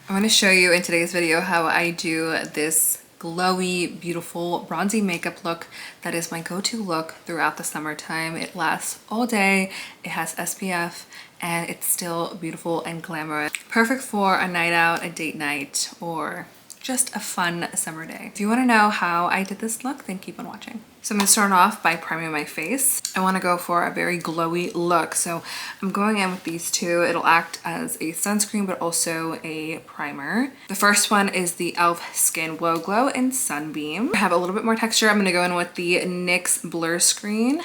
I'm going to show you in today's video how I do this glowy, beautiful, bronzy makeup look that is my go-to look throughout the summertime. It lasts all day, it has SPF, and it's still beautiful and glamorous. Perfect for a night out, a date night, or just a fun summer day. If you want to know how I did this look, then keep on watching. So I'm going to start off by priming my face. I want to go for a very glowy look. So I'm going in with these two. It'll act as a sunscreen, but also a primer. The first one is the e.l.f. Skin Glow in Sunbeam. I have a little bit more texture. I'm going to go in with the NYX Blur Screen.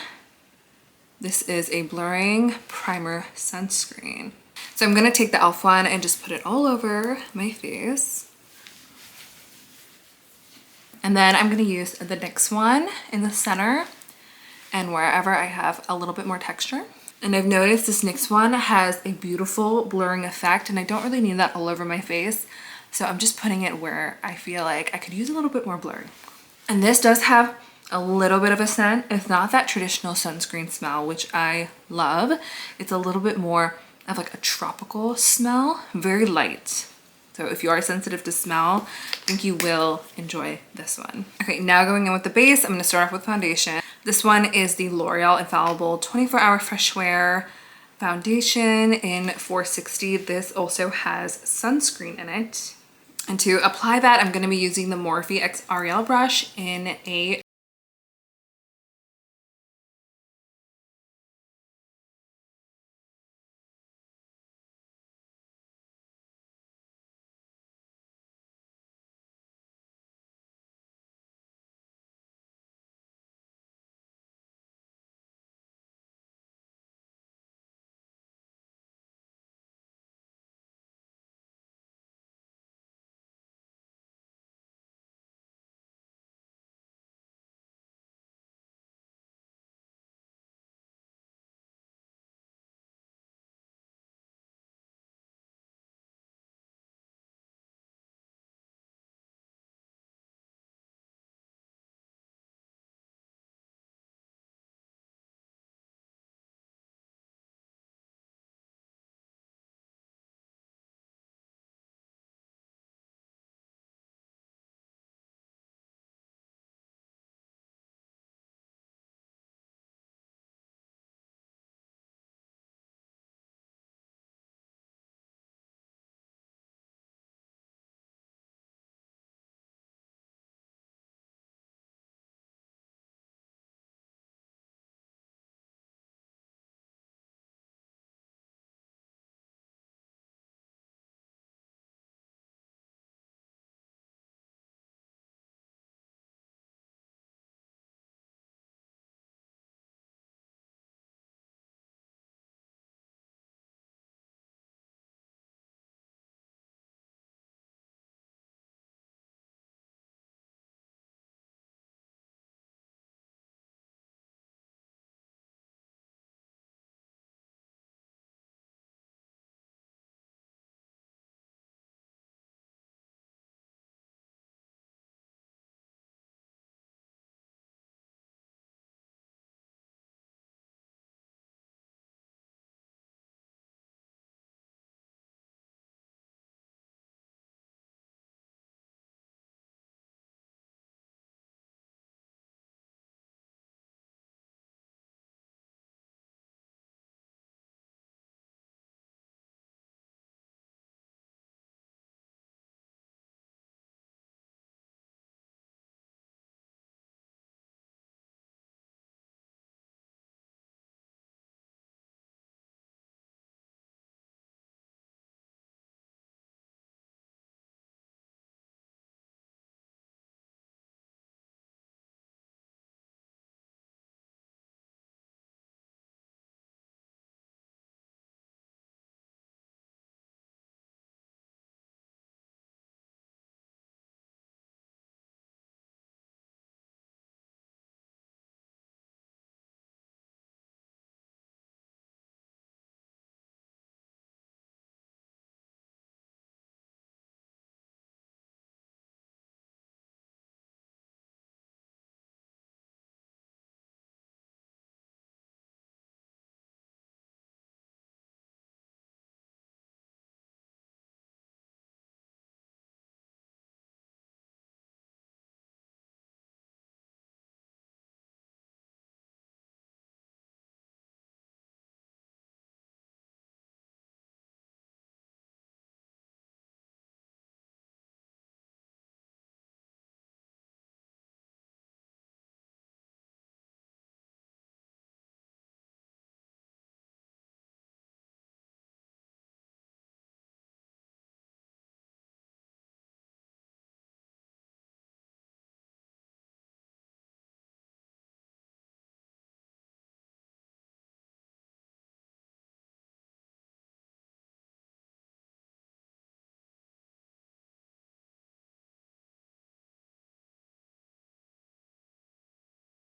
This is a blurring primer sunscreen. So I'm going to take the e.l.f. one and just put it all over my face. And then I'm going to use the NYX one in the center and wherever I have a little bit more texture. And I've noticed this NYX one has a beautiful blurring effect, and I don't really need that all over my face. So I'm just putting it where I feel like I could use a little bit more blurring. And this does have a little bit of a scent. It's not that traditional sunscreen smell, which I love. It's a little bit more of like a tropical smell, very light. So if you are sensitive to smell, I think you will enjoy this one. Okay, now going in with the base, I'm gonna start off with foundation. This one is the L'Oreal Infallible 24-Hour Fresh Wear Foundation in 460. This also has sunscreen in it. And to apply that, I'm gonna be using the Morphe X Ariel brush in a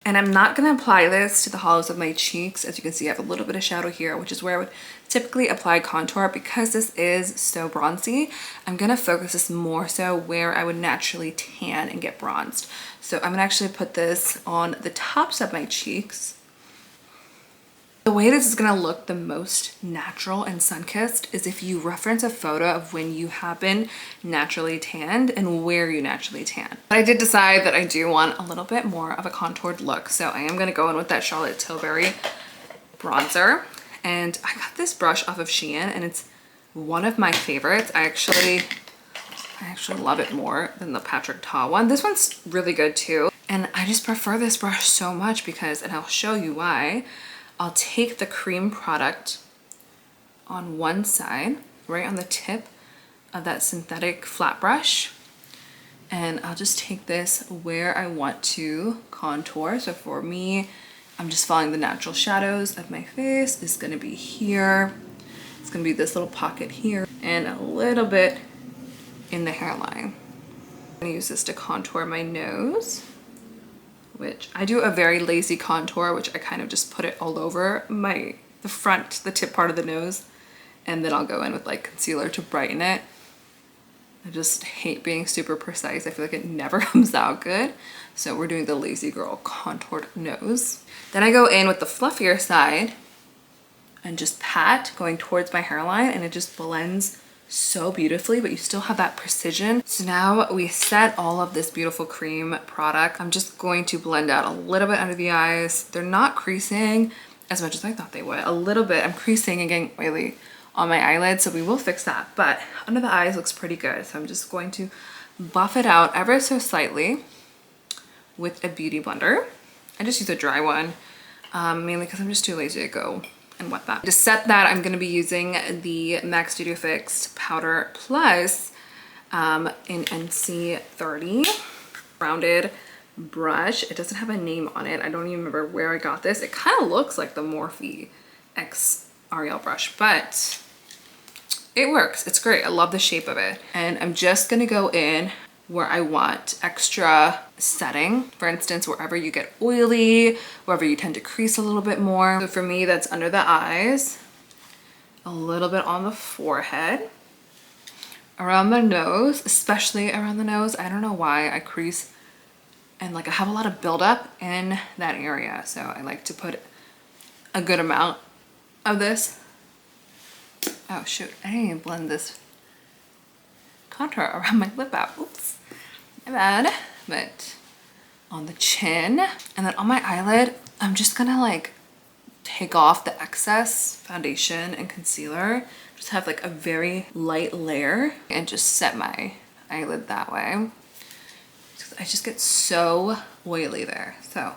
And I'm not gonna apply this to the hollows of my cheeks. As you can see, I have a little bit of shadow here, which is where I would typically apply contour. Because this is so bronzy, I'm gonna focus this more so where I would naturally tan and get bronzed. So I'm gonna actually put this on the tops of my cheeks. The way this is gonna look the most natural and sun-kissed is if you reference a photo of when you have been naturally tanned and where you naturally tan. But I did decide that I do want a little bit more of a contoured look, so I am gonna go in with that Charlotte Tilbury bronzer. And I got this brush off of Shein, and it's one of my favorites. I actually love it more than the Patrick Ta one. This one's really good too. And I just prefer this brush so much because, and I'll show you why, I'll take the cream product on one side, right on the tip of that synthetic flat brush, and I'll just take this where I want to contour. So for me, I'm just following the natural shadows of my face. It's gonna be here. It's gonna be this little pocket here and a little bit in the hairline. I'm gonna use this to contour my nose, which I do a very lazy contour, which I kind of just put it all over the tip part of the nose, and then I'll go in with like concealer to brighten it. I just hate being super precise. I feel like it never comes out good. So we're doing the lazy girl contoured nose. Then I go in with the fluffier side and just pat going towards my hairline, and it just blends so beautifully, but you still have that precision. So now we set all of this beautiful cream product. I'm just going to blend out a little bit under the eyes. They're not creasing as much as I thought they would. A little bit. I'm creasing and getting oily on my eyelids, so we will fix that. But under the eyes looks pretty good. So I'm just going to buff it out ever so slightly with a beauty blender. I just use a dry one, mainly because I'm just too lazy to go and wet that. To set that, I'm gonna be using the MAC Studio Fix Powder Plus in NC30 rounded brush. It doesn't have a name on it. I don't even remember where I got this. It kind of looks like the Morphe X Ariel brush, but it works. It's great. I love the shape of it. And I'm just gonna go in where I want extra setting. For instance, wherever you get oily, wherever you tend to crease a little bit more. So for me, that's under the eyes, a little bit on the forehead, around the nose, especially around the nose. I don't know why I crease and like I have a lot of buildup in that area. So I like to put a good amount of this. Oh shoot, I didn't even blend this contour around my lip out. Oops, my bad. But on the chin and then on my eyelid, I'm just gonna like take off the excess foundation and concealer. Just have like a very light layer and just set my eyelid that way. I just get so oily there. So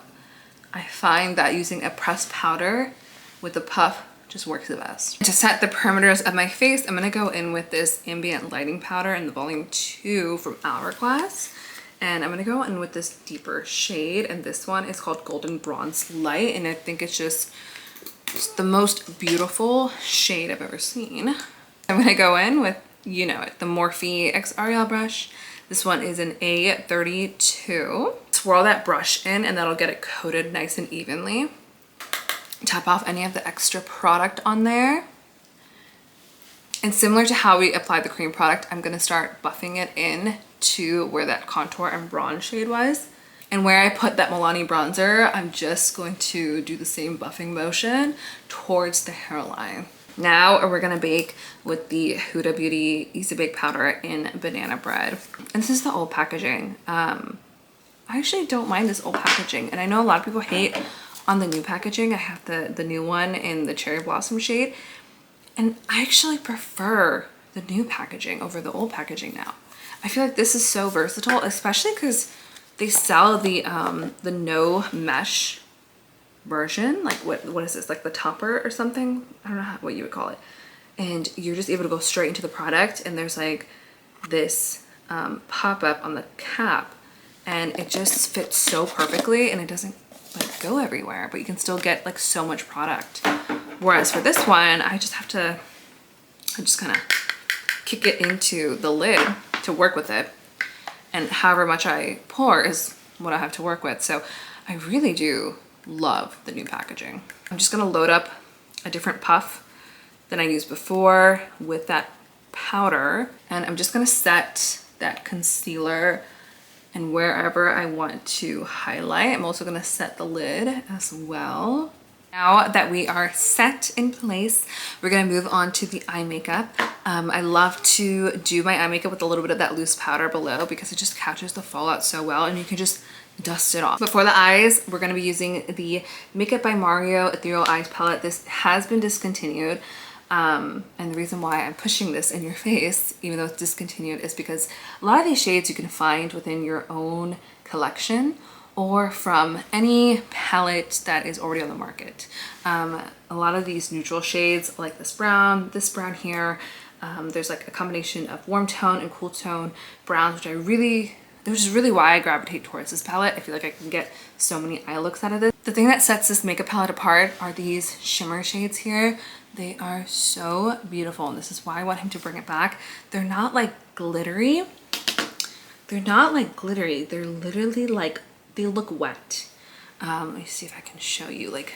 I find that using a pressed powder with a puff just works the best. To set the perimeters of my face, I'm gonna go in with this ambient lighting powder in the volume 2 from Hourglass. And I'm gonna go in with this deeper shade, and this one is called Golden Bronze Light, and I think it's just the most beautiful shade I've ever seen. I'm gonna go in with, you know it, the Morphe X Ariel brush. This one is an A32. Swirl that brush in and that'll get it coated nice and evenly. Tap off any of the extra product on there. And similar to how we applied the cream product, I'm gonna start buffing it in to where that contour and bronze shade was. And where I put that Milani bronzer, I'm just going to do the same buffing motion towards the hairline. Now we're gonna bake with the Huda Beauty Easy Bake Powder in Banana Bread. And this is the old packaging. I actually don't mind this old packaging. And I know a lot of people hate on the new packaging. I have the new one in the Cherry Blossom shade. And I actually prefer the new packaging over the old packaging now. I feel like this is so versatile, especially because they sell the no mesh version. Like what is this, like the topper or something? I don't know what you would call it. And you're just able to go straight into the product, and there's like this pop-up on the cap, and it just fits so perfectly, and it doesn't like go everywhere, but you can still get like so much product. Whereas for this one, I just kind of kick it into the lid to work with it, and however much I pour is what I have to work with. So I really do love the new packaging. I'm just gonna load up a different puff than I used before with that powder, and I'm just gonna set that concealer and wherever I want to highlight. I'm also gonna set the lid as well. Now that we are set in place, we're gonna move on to the eye makeup. I love to do my eye makeup with a little bit of that loose powder below because it just catches the fallout so well, and you can just dust it off. But for the eyes, we're gonna be using the Makeup by Mario Ethereal Eyes palette. This has been discontinued. And the reason why I'm pushing this in your face, even though it's discontinued, is because a lot of these shades you can find within your own collection or from any palette that is already on the market. A lot of these neutral shades, like this brown here, there's like a combination of warm tone and cool tone browns, which is really why I gravitate towards this palette. I feel like I can get so many eye looks out of this. The thing that sets this makeup palette apart are these shimmer shades here. They are so beautiful, and this is why I want him to bring it back. They're not like glittery. They're literally like, they look wet. Let me see if I can show you. Like,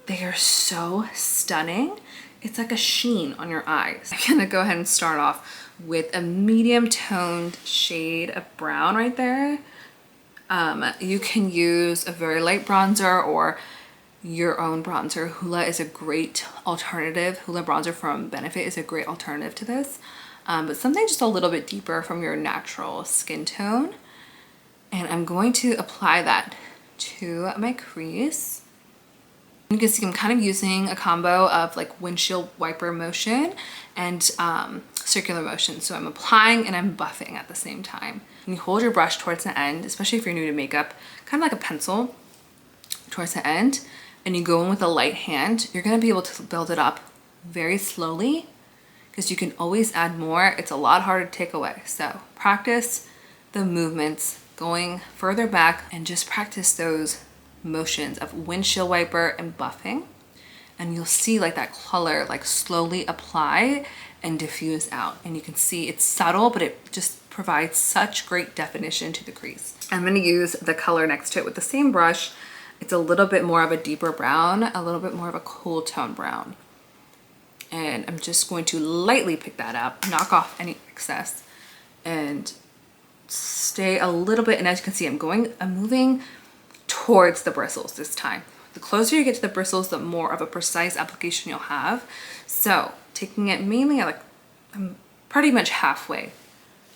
they are so stunning. It's like a sheen on your eyes. I'm gonna go ahead and start off with a medium toned shade of brown right there. You can use a very light bronzer or your own bronzer. Hoola is a great alternative. Hoola bronzer from Benefit is a great alternative to this. But something just a little bit deeper from your natural skin tone. And I'm going to apply that to my crease. You can see I'm kind of using a combo of like windshield wiper motion and circular motion. So I'm applying and I'm buffing at the same time. And you hold your brush towards the end, especially if you're new to makeup, kind of like a pencil towards the end, and you go in with a light hand. You're gonna be able to build it up very slowly because you can always add more. It's a lot harder to take away. So practice the movements going further back and just practice those motions of windshield wiper and buffing, and you'll see like that color like slowly apply and diffuse out, and you can see it's subtle, but it just provides such great definition to the crease. I'm going to use the color next to it with the same brush. It's a little bit more of a deeper brown, a little bit more of a cool tone brown, and I'm just going to lightly pick that up, knock off any excess, and stay a little bit. And as you can see, I'm moving towards the bristles this time. The closer you get to the bristles, the more of a precise application you'll have. So taking it mainly like I'm pretty much halfway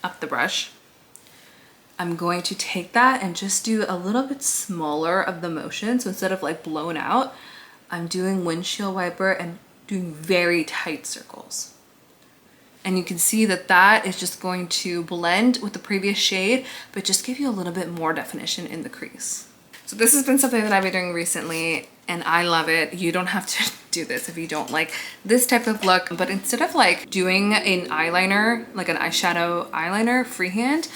up the brush, I'm going to take that and just do a little bit smaller of the motion. So instead of like blown out, I'm doing windshield wiper and doing very tight circles. And you can see that that is just going to blend with the previous shade, but just give you a little bit more definition in the crease. So this has been something that I've been doing recently, and I love it. You don't have to do this if you don't like this type of look, but instead of like doing an eyeliner, like an eyeshadow eyeliner freehand,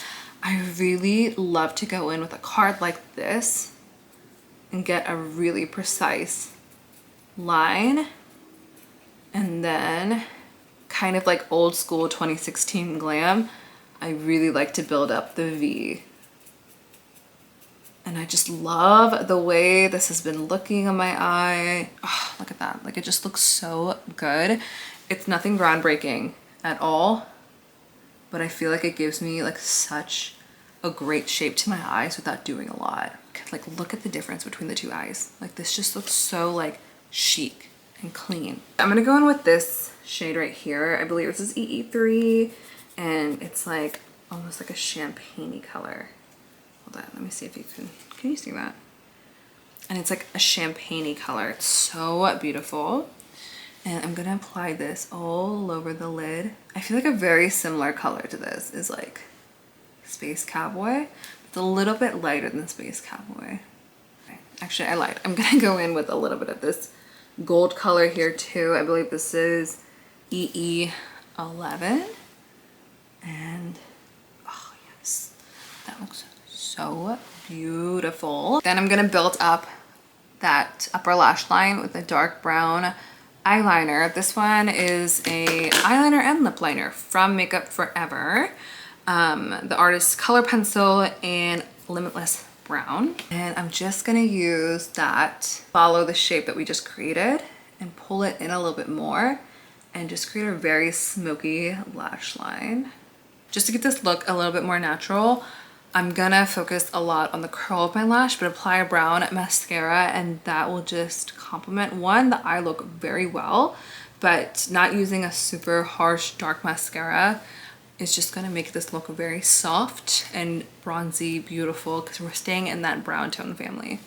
I really love to go in with a card like this and get a really precise line, and then kind of like old school 2016 glam, I really like to build up the V. And I just love the way this has been looking on my eye. Oh, look at that. Like, it just looks so good. It's nothing groundbreaking at all, but I feel like it gives me like such a great shape to my eyes without doing a lot. Like, look at the difference between the two eyes. Like, this just looks so like chic and clean. I'm gonna go in with this shade right here. I believe this is EE3, and it's like almost like a champagne-y color. Hold on, let me see if you can you see that? And it's like a champagne-y color. It's so beautiful. And I'm gonna apply this all over the lid. I feel like a very similar color to this is like Space Cowboy. It's a little bit lighter than Space Cowboy. Okay. Actually, I lied. I'm gonna go in with a little bit of this gold color here too. I believe this is EE11. And oh yes, that looks so beautiful. Then I'm gonna build up that upper lash line with a dark brown eyeliner. This one is a eyeliner and lip liner from Makeup Forever. The artist's color pencil and Limitless brown. And I'm just gonna use that, follow the shape that we just created and pull it in a little bit more and just create a very smoky lash line. Just to get this look a little bit more natural, I'm gonna focus a lot on the curl of my lash, but apply a brown mascara and that will just complement, one, the eye look very well, but not using a super harsh dark mascara is just gonna make this look very soft and bronzy, beautiful, because we're staying in that brown tone family.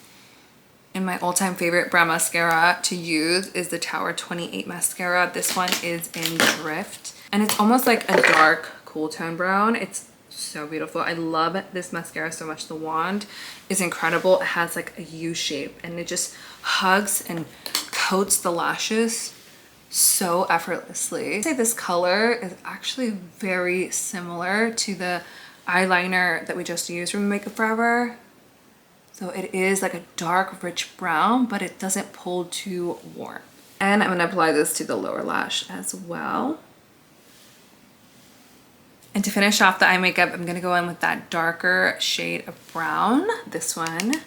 And my all-time favorite brown mascara to use is the Tower 28 mascara. This one is in Drift, and it's almost like a dark cool tone brown. It's so beautiful. I love this mascara so much. The wand is incredible. It has like a U shape and it just hugs and coats the lashes so effortlessly. I'd say this color is actually very similar to the eyeliner that we just used from Makeup Forever. So it is like a dark, rich brown, but it doesn't pull too warm. And I'm gonna apply this to the lower lash as well. And to finish off the eye makeup, I'm gonna go in with that darker shade of brown, this one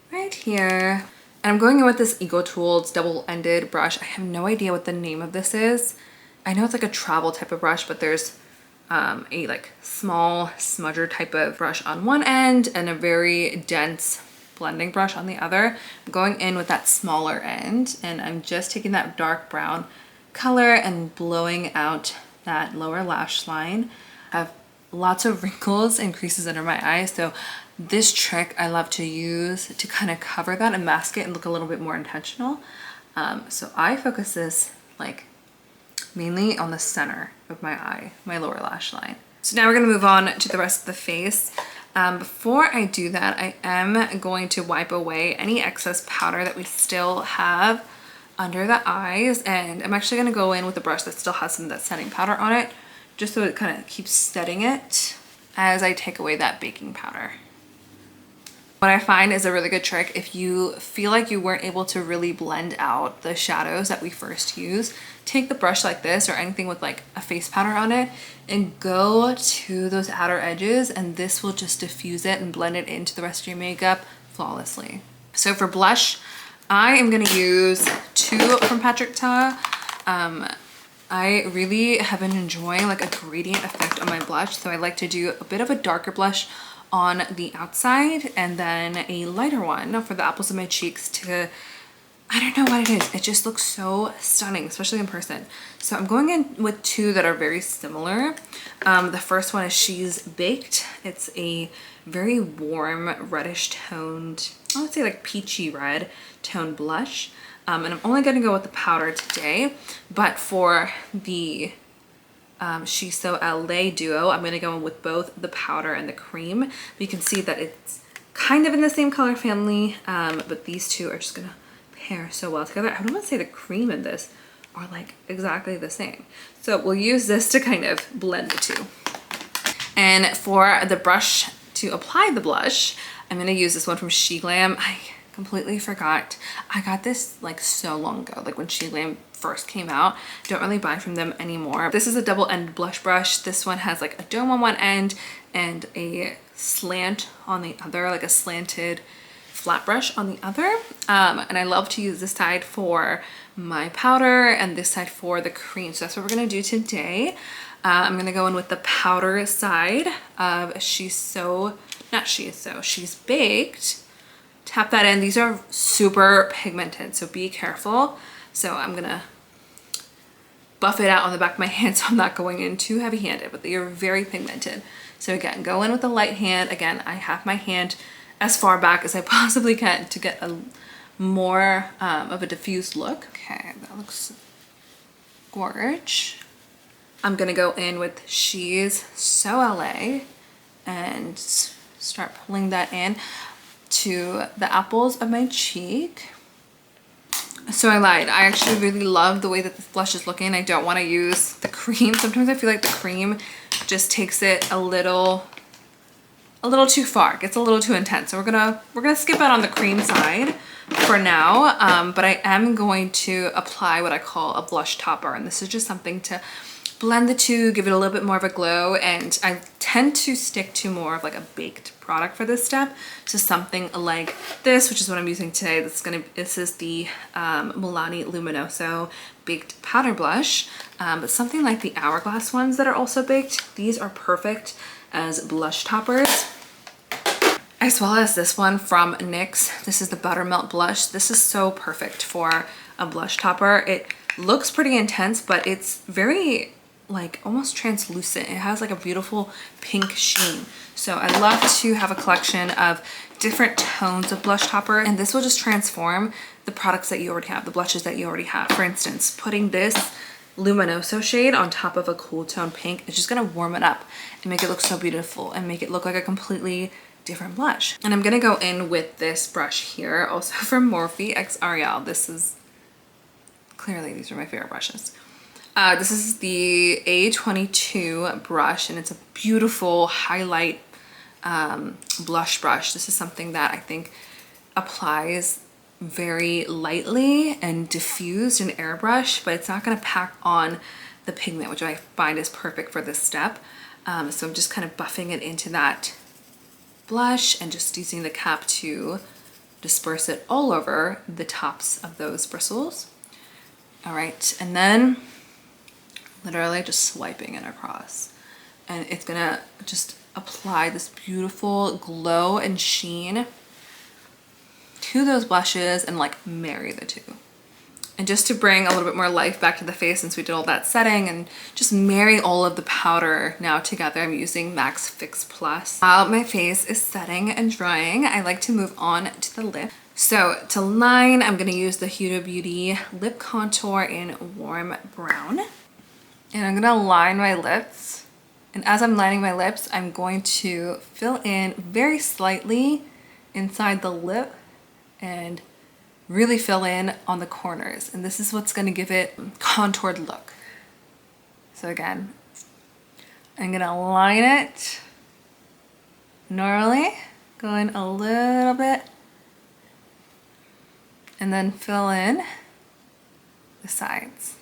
right here. And I'm going in with this Ego Tools double-ended brush. I have no idea what the name of this is. I know it's like a travel type of brush, but there's a like small smudger type of brush on one end and a very dense blending brush on the other. I'm going in with that smaller end and I'm just taking that dark brown color and blowing out that lower lash line. I have lots of wrinkles and creases under my eyes, so this trick I love to use to kind of cover that and mask it and look a little bit more intentional. So I focus this like mainly on the center of my eye, my lower lash line. So now we're gonna move on to the rest of the face. Before I do that, I am going to wipe away any excess powder that we still have under the eyes, and I'm actually gonna go in with a brush that still has some of that setting powder on it, just so it kind of keeps setting it as I take away that baking powder. What I find is a really good trick, if you feel like you weren't able to really blend out the shadows that we first used, take the brush like this or anything with like a face powder on it and go to those outer edges, and this will just diffuse it and blend it into the rest of your makeup flawlessly. So for blush, I am gonna use two from Patrick Ta. I really have been enjoying like a gradient effect on my blush, so I like to do a bit of a darker blush on the outside and then a lighter one for the apples of my cheeks to, I don't know what it is, it just looks so stunning, especially in person. So I'm going in with two that are very similar. The first one is She's Baked. It's a very warm reddish toned, I would say like peachy red toned blush. And I'm only gonna go with the powder today, but for the She's So LA duo, I'm gonna go in with both the powder and the cream. But you can see that it's kind of in the same color family, but these two are just gonna pair so well together. I would almost say the cream in this are like exactly the same. So we'll use this to kind of blend the two. And for the brush to apply the blush, I'm gonna use this one from GLAM. I completely forgot. I got this like so long ago, like when GLAM first came out. Don't really buy from them anymore. This is a double-ended blush brush. This one has like a dome on one end and a slant on the other, like a slanted flat brush on the other. And I love to use this side for my powder and this side for the cream. So that's what we're gonna do today. I'm gonna go in with the powder side of She's Baked. Tap that in. These are super pigmented, so be careful. So I'm gonna buff it out on the back of my hand, so I'm not going in too heavy-handed, but they are very pigmented. So again, go in with the light hand. Again, I have my hand as far back as I possibly can to get a more of a diffused look. Okay, that looks gorge. I'm gonna go in with She's So LA and start pulling that in to the apples of my cheek. So I lied. I actually really love the way that this blush is looking. I don't want to use the cream. Sometimes I feel like the cream just takes it a little too far. It gets a little too intense. So we're gonna skip out on the cream side for now. But I am going to apply what I call a blush topper, and this is just something to blend the two, give it a little bit more of a glow. And I tend to stick to more of like a baked product for this step. So something like this, which is what I'm using today. This is the Milani Luminoso Baked Powder Blush. But something like the Hourglass ones that are also baked, these are perfect as blush toppers. As well as this one from NYX. This is the Buttermelt Blush. This is so perfect for a blush topper. It looks pretty intense, but it's very like almost translucent. It has like a beautiful pink sheen. So I love to have a collection of different tones of blush topper, and this will just transform the products that you already have, the blushes that you already have. For instance, putting this Luminoso shade on top of a cool tone pink is just gonna warm it up and make it look so beautiful and make it look like a completely different blush. And I'm gonna go in with this brush here, also from Morphe X Ariel. This is, clearly these are my favorite brushes. This is the A22 brush, and it's a beautiful highlight blush brush. This is something that I think applies very lightly and diffused in airbrush, but it's not going to pack on the pigment, which I find is perfect for this step. So I'm just kind of buffing it into that blush and just using the cap to disperse it all over the tops of those bristles. All right, and then literally just swiping it across, and it's gonna just apply this beautiful glow and sheen to those blushes and like marry the two. And just to bring a little bit more life back to the face, since we did all that setting, and just marry all of the powder now together, I'm using MAC Fix Plus. While my face is setting and drying, I like to move on to the lip. So to line, I'm gonna use the Huda Beauty Lip Contour in Warm Brown. And I'm gonna line my lips. And as I'm lining my lips, I'm going to fill in very slightly inside the lip and really fill in on the corners. And this is what's gonna give it a contoured look. So again, I'm gonna line it normally, go in a little bit, and then fill in the sides.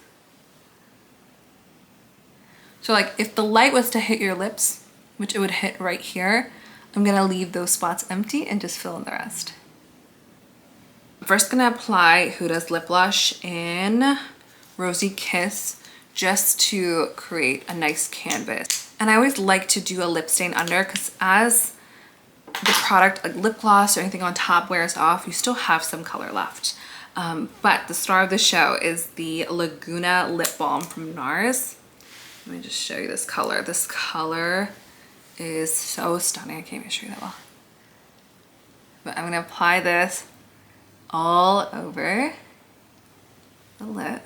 So like if the light was to hit your lips, which it would hit right here, I'm gonna leave those spots empty and just fill in the rest. I'm first gonna apply Huda's lip blush in Rosy Kiss just to create a nice canvas. And I always like to do a lip stain under, because as the product, like lip gloss or anything on top, wears off, you still have some color left. But the star of the show is the Laguna Lip Balm from NARS. Let me just show you this color. This color is so stunning. I can't even show you that well. But I'm gonna apply this all over the lip.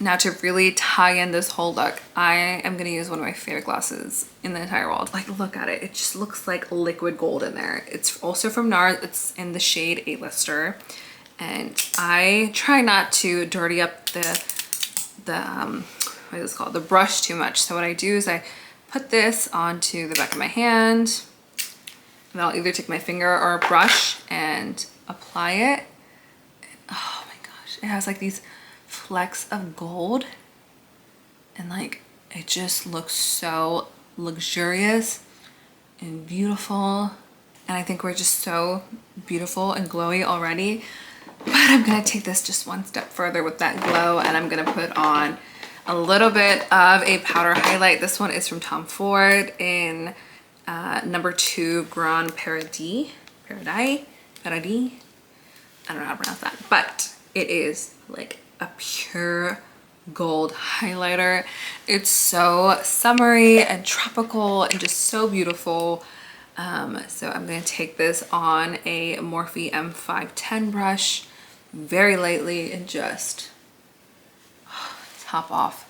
Now to really tie in this whole look, I am gonna use one of my favorite glosses in the entire world. Like, look at it. It just looks like liquid gold in there. It's also from NARS. It's in the shade A-Lister. And I try not to dirty up the what is this called? The brush too much. So what I do is I put this onto the back of my hand, and I'll either take my finger or a brush and apply it. Oh my gosh, it has like these flecks of gold, and like it just looks so luxurious and beautiful. And I think we're just so beautiful and glowy already. But I'm gonna take this just one step further with that glow, and I'm gonna put on a little bit of a powder highlight. This one is from Tom Ford in number 2 Grand Paradis. I don't know how to pronounce that, but it is like a pure gold highlighter. It's so summery and tropical and just so beautiful. So I'm gonna take this on a Morphe M510 brush very lightly and just top off.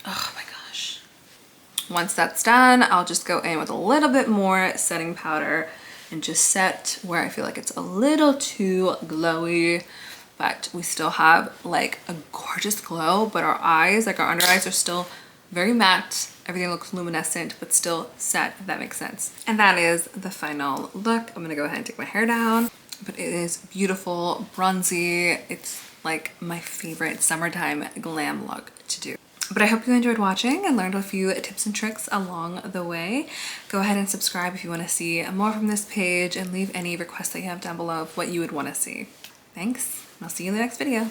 Oh my gosh. Once that's done, I'll just go in with a little bit more setting powder and just set where I feel like it's a little too glowy, but we still have like a gorgeous glow, but our eyes, like our under eyes, are still very matte. Everything looks luminescent, but still set, if that makes sense. And that is the final look. I'm gonna go ahead and take my hair down, but it is beautiful, bronzy. It's like my favorite summertime glam look to do. But I hope you enjoyed watching and learned a few tips and tricks along the way. Go ahead and subscribe if you want to see more from this page, and leave any requests that you have down below of what you would want to see. Thanks, and I'll see you in the next video.